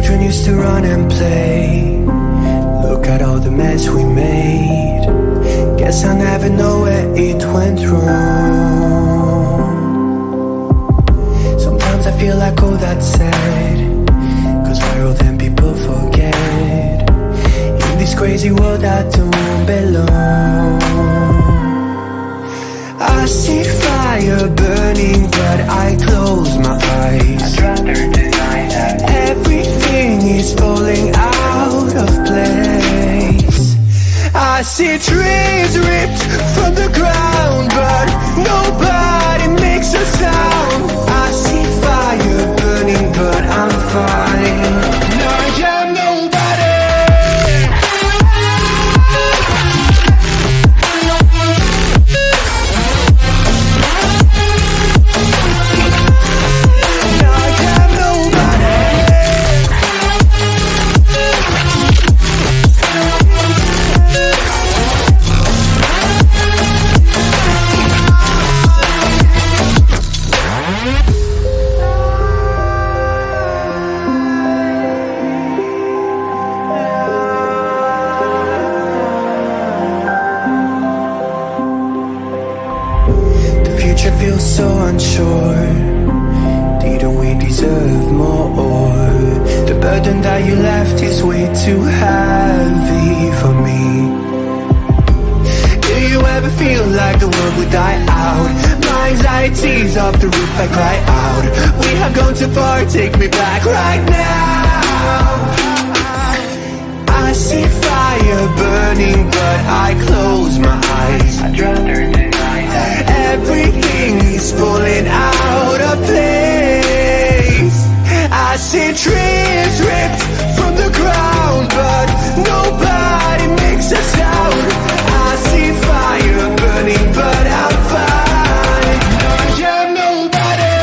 children used to run and play. Look at all the mess we made. Guess I'll never know where it went wrong. Sometimes I feel like, oh, that's sad, 'cause we're old and people forget. In this crazy world I don't belong. I see fire burning but I close my eyes. I'd rather deny that. Everything is falling out of place. I see trees ripped from the ground but nobody makes a sound. I see fire burning but I'm fine. No, I'm nobody. Feels so unsure. Didn't we deserve more? The burden that you left is way too heavy for me. Do you ever feel like the world would die out? My anxiety's off the roof, I cry out. We have gone too far, take me back right now. I see fire burning but I close my eyes. I'd rather deny that. Everything is falling out of place. I see trees ripped from the ground but nobody makes a sound. I see fire burning but I'm fine. I'm nobody.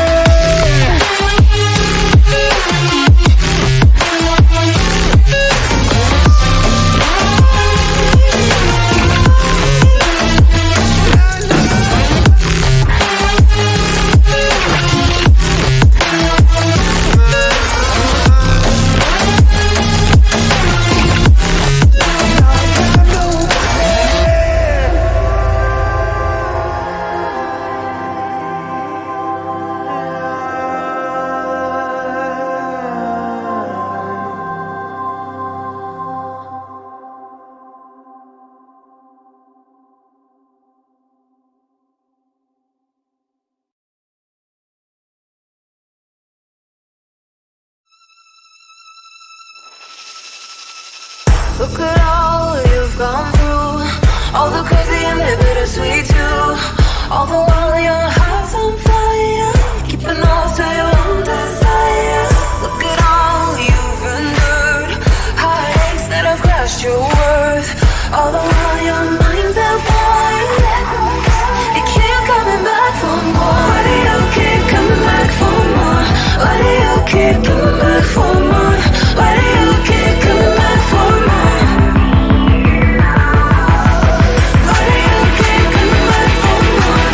Look at all you've gone through, all the crazy and the bittersweet too. All the while your heart's on fire, keeping on to your own desire. Look at all you've endured, heartaches that have crushed your worth. All the while your mind's at war, you keep coming back for more. Why do you keep coming back for more? Why do you keep coming back for more? Why do you keep coming back for more? Why do you keep coming back for more?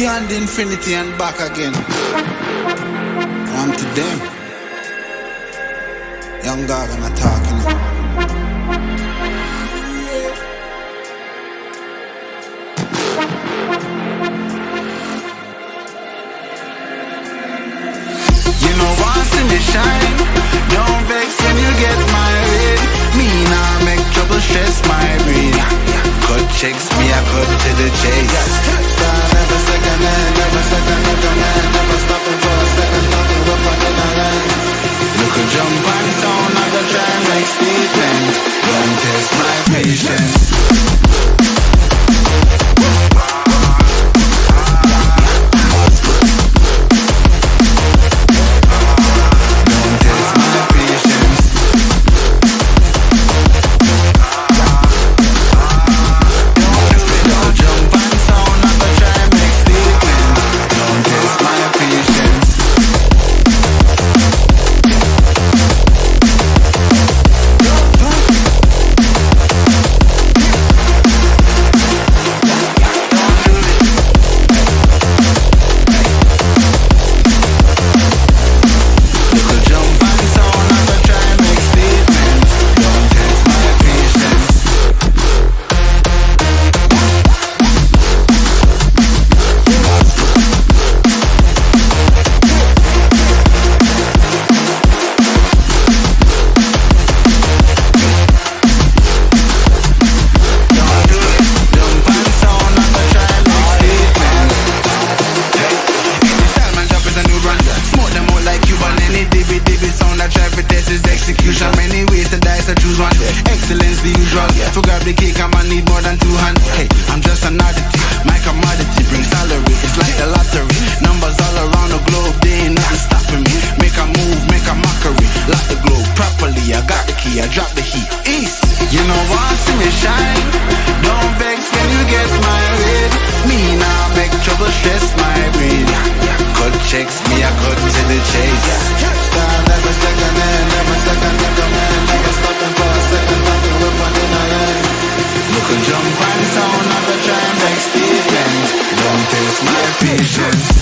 beyond infinity and back again. On to them. Young dog and a talking. You know once in the shine, don't vex when you get married. Me nah make trouble stress my brain. Cut checks, me I cut to the chase. Start never second hand, never second hand, never stopping for a second, nothing up on the line. Look a jump and sound, I go try and make statements. Don't test my patience. Many ways to dice, I choose one. Excellence the usual. To grab the cake, I might need more than 2 hands. Hey, I'm just an oddity. My commodity brings salary. It's like the lottery. Numbers all around the globe, they ain't nothing stopping me. Make a move, make a mockery. Lock the globe properly. I got the key, I drop the heat. East. You know what? See me shine. Don't vex when you get married. Me now make trouble stress my brain. Cut checks, me I cut to the chase. Start never second hand, never second hand, never stopping for a second, nothing up on the line. Look a jump and sound, I go try and make statements. Don't test my patience.